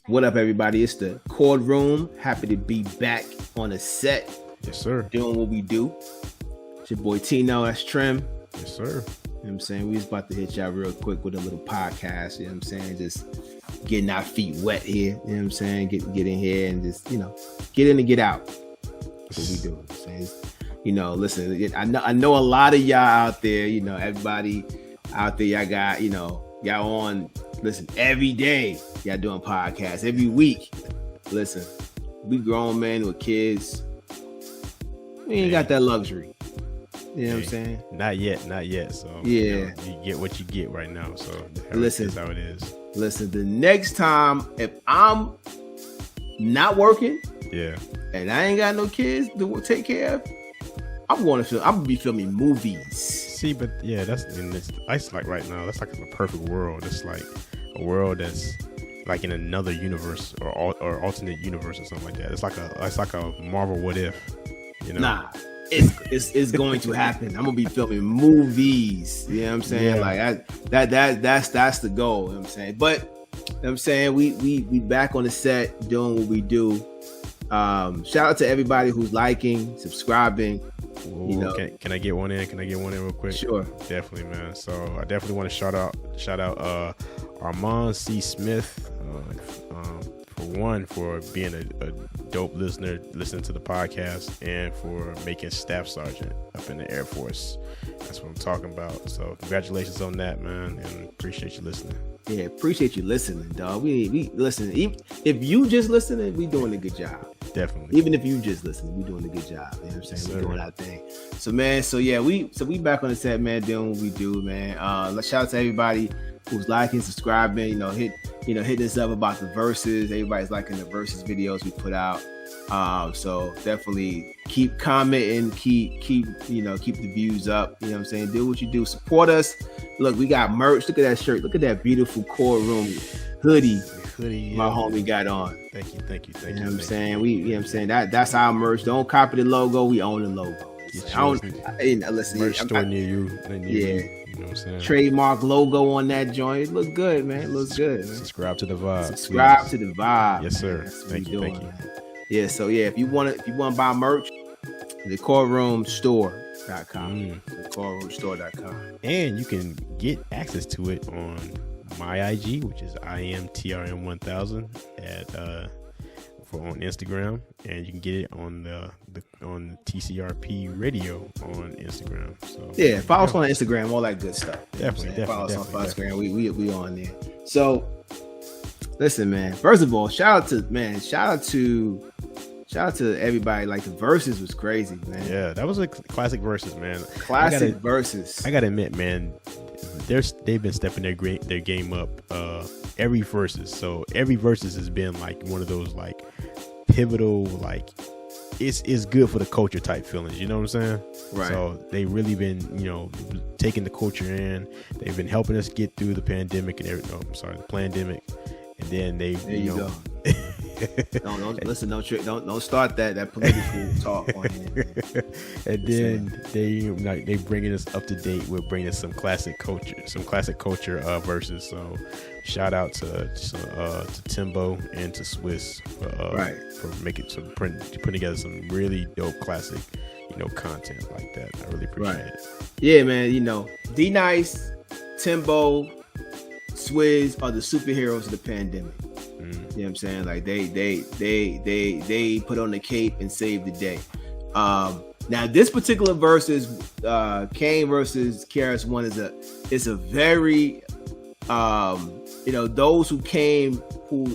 What up, everybody? It's the Chord Room. Happy to be back on the set. Yes, sir. Doing what we do. It's your boy TENO, that's Trim. Yes, sir. You know what I'm saying? We was about to hit y'all real quick with a little podcast. You know what I'm saying? Just getting our feet wet here. You know what I'm saying? Get in here and just, get in and get out. That's what we do. You know what I'm saying? Listen, I know a lot of y'all out there, everybody out there, y'all got, y'all on, listen, every day y'all doing podcasts, every week. Listen, we grown men with kids. We ain't got that luxury. You know what I'm saying? Not yet. So yeah, you get what you get right now. So listen, that's how it is. Listen, the next time if I'm not working, and I ain't got no kids to take care of, I'm gonna be filming movies. See, but yeah, that's like right now. That's like a perfect world. It's like a world that's like in another universe or alternate universe or something like that. It's like a Marvel What If. Nah, it's going to happen. I'm gonna be filming movies. You know what I'm saying? Yeah. Like that's the goal. You know what I'm saying? But you know what I'm saying, we back on the set doing what we do. Shout out to everybody who's liking, subscribing. Ooh, can I get one in? Can I get one in real quick? Sure. Definitely, man. So I definitely want to shout out Armand C. Smith, for being a dope listener, listening to the podcast, and for making staff sergeant up in the Air Force. That's what I'm talking about. So congratulations on that, man, and appreciate you listening. Yeah, appreciate you listening, dog. We listen. Even if you just listening, we doing a good job. Definitely. Even if you just listening, we doing a good job. You know what I'm saying? Yes, we doing our thing. So man, we back on the set, man, doing what we do, man. Let's shout out to everybody who's liking, subscribing, hit us up about the verses. Everybody's liking the verses videos we put out. So definitely keep commenting, keep the views up. You know what I'm saying? Do what you do. Support us. Look, we got merch. Look at that shirt. Look at that beautiful Chord Room hoodie my homie got on. Thank you. You know what I'm saying? That's our merch. Don't copy the logo. We own the logo. Listen, merch store near you. Yeah. You know what I'm saying? Trademark logo on that joint. It look good, man. It looks good, man. Subscribe to the vibe. Subscribe to the vibe. Yes, sir. Thank you. Yeah, so yeah, if you want to buy merch, the Chordroomstore.com. The Chordroomstore.com. And you can get access to it on my IG, which is IamTRM1000 on Instagram, and you can get it on the TCRP radio on Instagram. So yeah, follow us on Instagram, all that good stuff. Definitely. Follow us on Instagram. We on there. So listen, man. First of all, shout out to everybody. Like the verses was crazy, man. Yeah, that was a classic verses, man. Classic verses. I gotta admit, man, they've been stepping their game up every verses. So every verses has been like one of those like pivotal, like it's good for the culture type feelings. You know what I'm saying? Right. So they really been taking the culture in. They've been helping us get through the pandemic and everything. Oh, I'm sorry, the pandemic. And then they there you go. Don't start that political talk on here. And then they bringing us up to date with bringing us some classic culture verses. So shout out to Timbo and to Swiss for putting together some really dope classic content like that. I really appreciate it. Yeah, man. D Nice, Timbo, Swizz are the superheroes of the pandemic. You know what I'm saying? Like they put on the cape and saved the day. Now this particular versus Kane versus KRS One is a very those who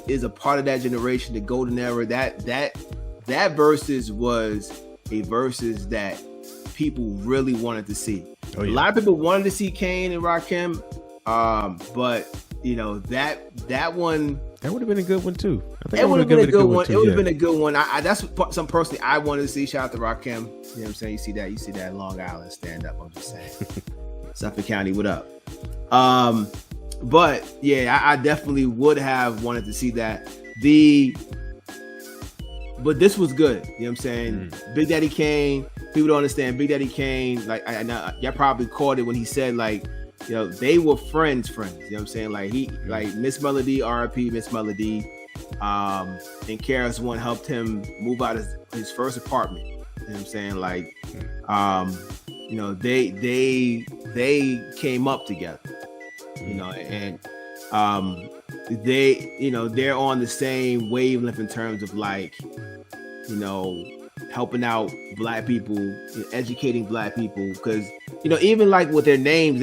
is a part of that generation, the golden era. That versus was a versus that people really wanted to see. Oh, yeah. A lot of people wanted to see Kane and Rakim, but that one. That would have been a good one too. I think it would have been a good one. Too, it would have been a good one. That's some personally I wanted to see. Shout out to Rakim. You know what I'm saying? You see that Long Island stand up. I'm just saying. Suffolk County, what up? But yeah, I definitely would have wanted to see that. But this was good. You know what I'm saying? Big Daddy Kane. People don't understand. Big Daddy Kane. Like I know y'all probably caught it when he said like, they were friends. You know what I'm saying? Like like Miss Melody, R.I.P. Miss Melody. And KRS-One helped him move out of his first apartment. You know what I'm saying? Like, you know, they came up together, you know, and they, you know, they're on the same wavelength in terms of like, you know, helping out black people, educating black people, because, you know, even like with their names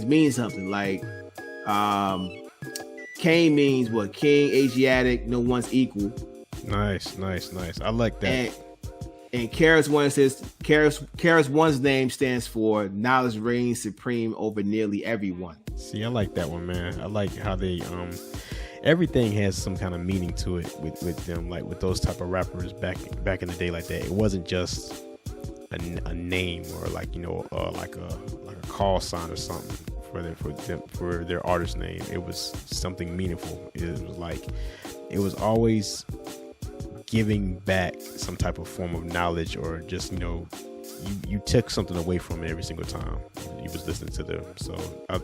mean something. Like Kane means what? King, Asiatic, no one's equal. Nice. I like that. And KRS-One says KRS-One's name stands for knowledge reigns supreme over nearly everyone. See, I like that one, man. I like how they everything has some kind of meaning to it with them, like with those type of rappers back in the day like that. It wasn't just a name or like, you know, like a call sign or something for their artist name. It was something meaningful. It was always giving back some type of form of knowledge, or just, you know, you took something away from it every single time you was listening to them. So that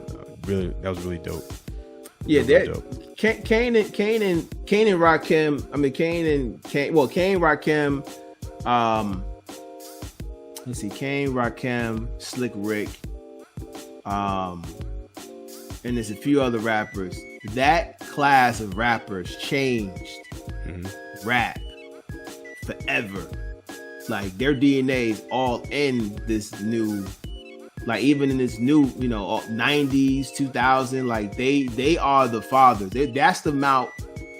was really dope. Yeah, Kane and Rakim. I mean, Kane, Rakim. Let's see, Kane, Rakim, Slick Rick, and there's a few other rappers. That class of rappers changed rap forever. Like, their DNA is all in this new, like, even in this new, you know, 90s, 2000, like they are the fathers. That's the Mount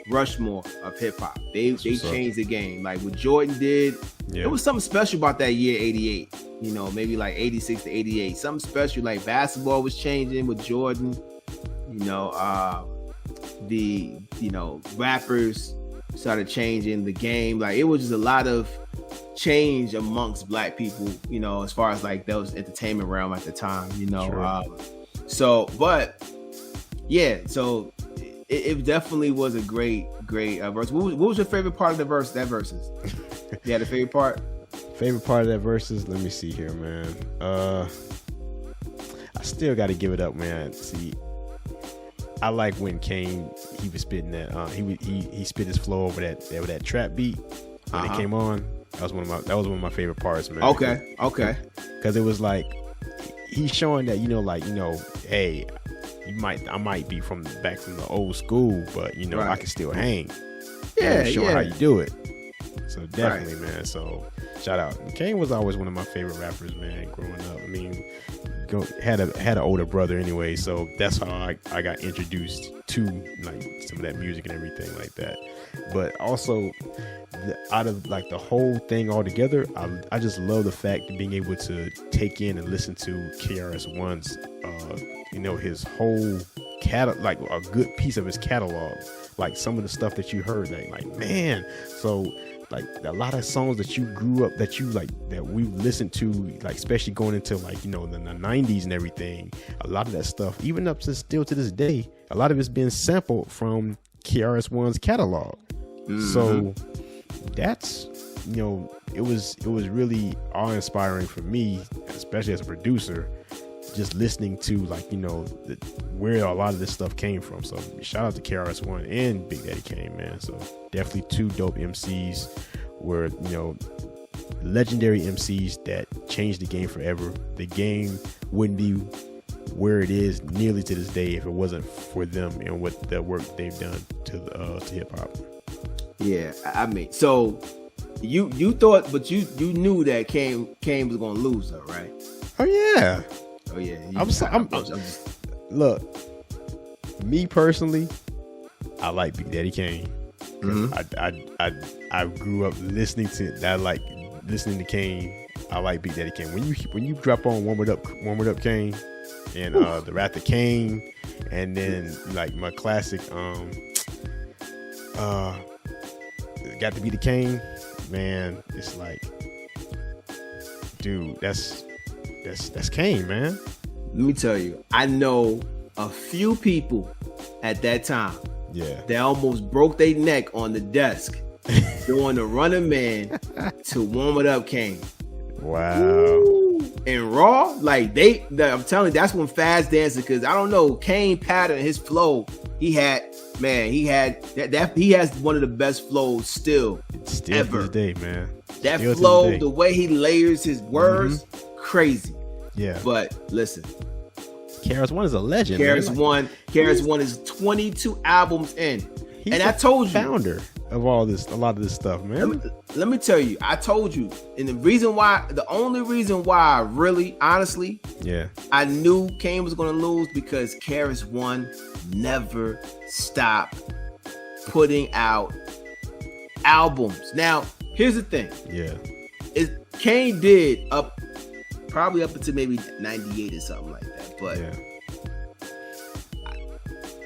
Rushmore of hip hop. They changed the game. Like what Jordan did, It was something special about that year 88. You know, maybe like 86 to 88. Something special, like basketball was changing with Jordan. You know, rappers started changing the game. Like, it was just a lot of change amongst black people, you know, as far as like those entertainment realm at the time, you know. Sure. So it definitely was a great verse. What was your favorite part of that verses? You had a favorite part? Favorite part of that verses? Let me see here, man. I still got to give it up, man. See, I like when Kane, he was spitting that. He spit his flow over that trap beat when it came on. That was one of my favorite parts, man. Okay. Because it was like he's showing that, you know, like, you know, hey, I might be from the old school, but, you know, I can still hang. Yeah, showing how you do it. So definitely, man. So shout out. Kane was always one of my favorite rappers, man, growing up. I mean, had an older brother anyway, so that's how I got introduced to like some of that music and everything like that. But also, out of like the whole thing altogether, I just love the fact of being able to take in and listen to KRS-One's, you know, his whole catalog, like a good piece of his catalog, like some of the stuff that you heard, like man, so. Like a lot of songs that you grew up, that you like, that we listened to, like especially going into like, you know, the 90s and everything. A lot of that stuff, even up to still to this day, a lot of it's been sampled from KRS-One's catalog. So that's, you know, it was really awe-inspiring for me, especially as a producer, just listening to like, you know, where a lot of this stuff came from. So shout out to KRS-One and Big Daddy Kane, man. So definitely two dope MCs, were, you know, legendary MCs that changed the game forever. The game wouldn't be where it is nearly to this day if it wasn't for them and what the work they've done to hip hop. Yeah, I mean, so you thought, but you knew that Kane was gonna lose, though, right? Oh yeah. Look, me personally, I like Big Daddy Kane. I grew up listening to that, like listening to Kane. I like Big Daddy Kane. When you drop on Warm It Up Kane, and the Wrath of Kane, and then like my classic Got to Be the Kane, man, it's like, dude, that's Kane, man. Let me tell you, I know a few people at that time. Yeah. They almost broke their neck on the desk doing the Running Man to Warm It Up Kane. Wow. And Raw, like I'm telling you, that's when Fast Dancing, because I don't know, Kane pattern, his flow, he has one of the best flows still ever. To this day, man. That flow, the way he layers his words, crazy. Yeah. But listen, KRS-One is a legend. KRS-One is 22 albums in. And I told you, founder of a lot of this stuff, man. Let me tell you, I told you, and the only reason why I really, honestly, I knew Kane was going to lose because KRS-One never stopped putting out albums. Now, here's the thing. Kane did probably up until maybe 98 or something like that, but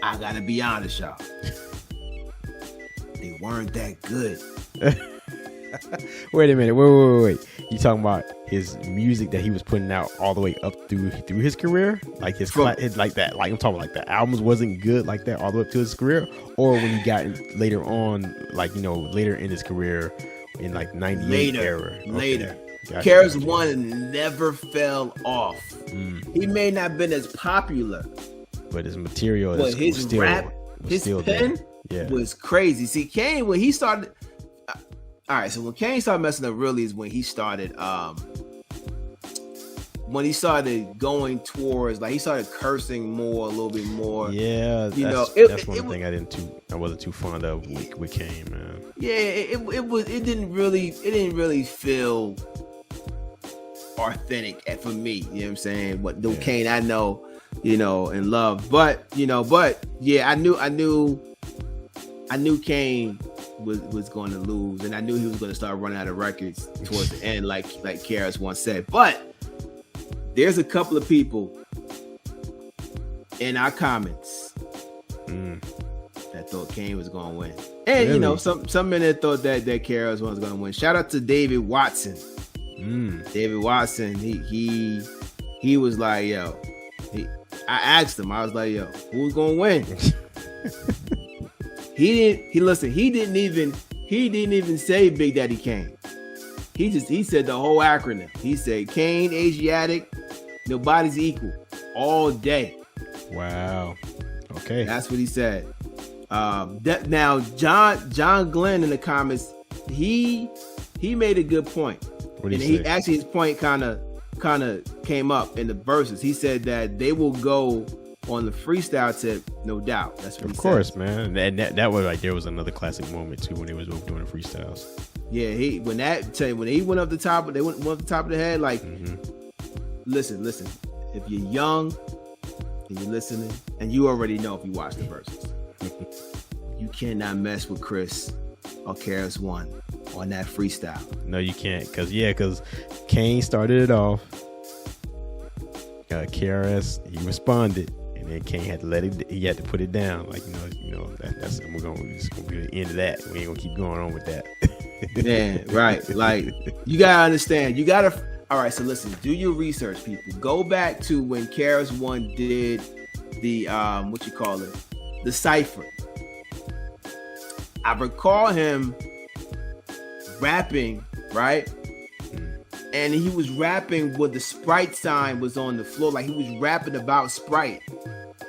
I gotta be honest, y'all. They weren't that good. Wait a minute. Wait. You talking about his music that he was putting out all the way up through his career? Like his like that. Like I'm talking like the albums wasn't good like that all the way up to his career, or when he got later on, like later in his career in like 98 era. Later. KRS-One never fell off. He may not have been as popular, but his material, but his rap, his pen was crazy. See, Kane, when he started, all right. So when Kane started messing up, really is when he started going towards, like he started cursing more, a little bit more. Yeah, that's one thing I wasn't too fond of with Kane, man. Yeah, it didn't really feel authentic for me. You know what I'm saying? What the Kane I know, and love, but yeah, I knew Kane was going to lose, and I knew he was going to start running out of records towards the end, like KRS-One said. But there's a couple of people in our comments that thought Kane was going to win, and really? some men that thought that KRS-One was going to win. Shout out to David Watson. David Watson, he was like, yo. I asked him, I was like, yo, who's going to win? He didn't even say Big Daddy Kane. He said the whole acronym. He said Kane, Asiatic, nobody's equal, all day. Wow. Okay. That's what he said. Now John Glenn in the comments, he made a good point. What did he say? Actually, his point kind of came up in the verses. He said that they will go on the freestyle tip, no doubt. That's what he said. Of course, man. And that was like, there was another classic moment too when they was doing the freestyles. Yeah, when he went up the top, they went up the top of the head. Like, listen. If you're young and you're listening, and you already know if you watch the verses, you cannot mess with Chris or KRS-One on that freestyle. No, you can't, because Kane started it off. KRS, he responded, and then Kane had to he had to put it down. Like, that's it's gonna be the end of that. We ain't gonna keep going on with that. Man, right. Like, you gotta understand. All right, so listen, do your research, people. Go back to when KRS-One did the the cipher. I recall him rapping, right? And he was rapping with the Sprite sign was on the floor. Like, he was rapping about Sprite.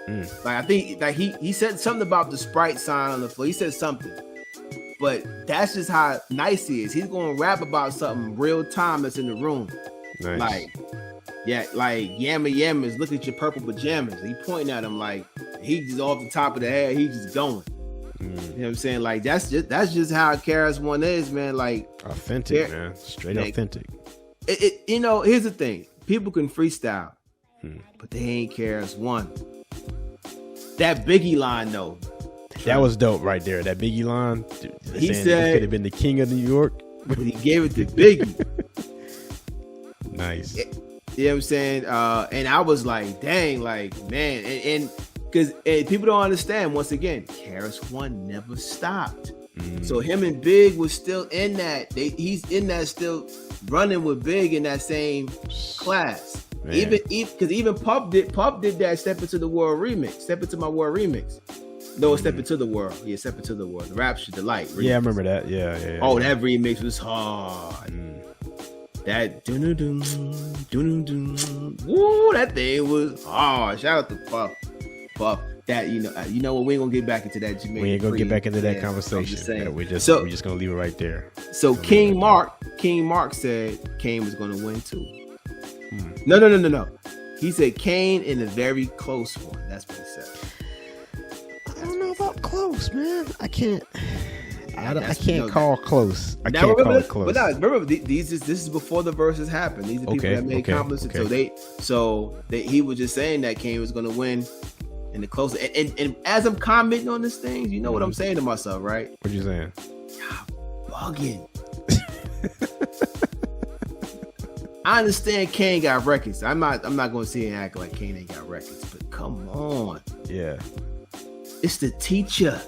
Like, I think like he said something about the Sprite sign on the floor. He said something. But that's just how nice he is. He's going to rap about something real time that's in the room. Nice. Like, yeah, like Yammas, look at your purple pajamas. He pointing at him like he's just off the top of the head. He's just going. You know what I'm saying? Like, that's just how KRS-One is, man. Like, authentic, man. Straight authentic. Here's the thing. People can freestyle, but they ain't KRS-One. That Biggie line, though. That was dope right there. That Biggie line. He said he could have been the king of New York, but he gave it to Biggie. Nice. You know what I'm saying? And I was like, dang, like, man. And because people don't understand, once again, KRS-One never stopped. So him and Big was still in that. He's in that, still running with Big in that same class. Man. Even Puff did that Step Into the World remix. Step Into My World remix. No, Step Into the World. Yeah, Step Into the World. The Rapture Delight remix. Yeah, I remember that. Yeah. Oh, that remix was hard. That woo, that thing was hard. Shout out to Puff. That you know what, we ain't gonna get back into that. Jermaine, we ain't gonna get back into that conversation. Yeah, we're just gonna leave it right there. So King Mark said Kane was gonna win too. No. He said Kane in a very close one. That's what he said. I don't know about close, man. I can't call close. I can't call it close. But remember, this is before the verses happened. These are people that made comments. So he was just saying that Kane was going to win in the close. And as I'm commenting on this thing, you know what I'm saying to myself, right? What you saying? Y'all bugging. I understand Kane got records. I'm not going to sit and act like Kane ain't got records, but come on. Yeah. It's the teacher.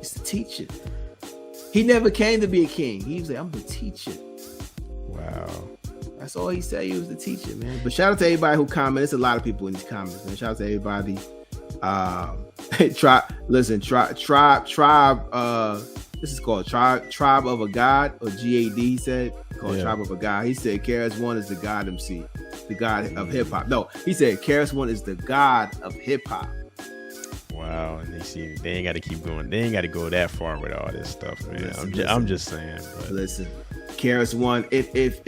It's the teacher. He never came to be a king. He was like, I'm the teacher. Wow. That's all he said. He was the teacher, man. But shout out to everybody who commented. There's a lot of people in these comments, man. Shout out to everybody. Tribe. This is called Tribe of a God, or GAD. He said called Tribe of a God. He said KRS-One is the God MC, the God of hip hop. No, he said KRS-One is the God of hip hop. Wow, and they ain't got to keep going. They ain't got to go that far with all this stuff, man. I'm just saying. But. Listen, KRS-One. If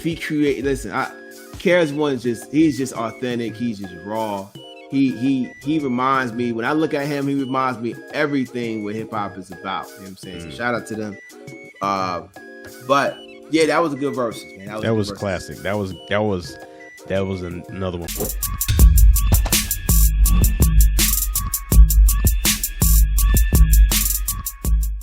he create, KRS-One is he's just authentic. He's just raw. He reminds me, when I look at him, he reminds me everything what hip hop is about. You know what I'm saying? So shout out to them. But yeah, that was a good verse, man. That was classic. That was another one.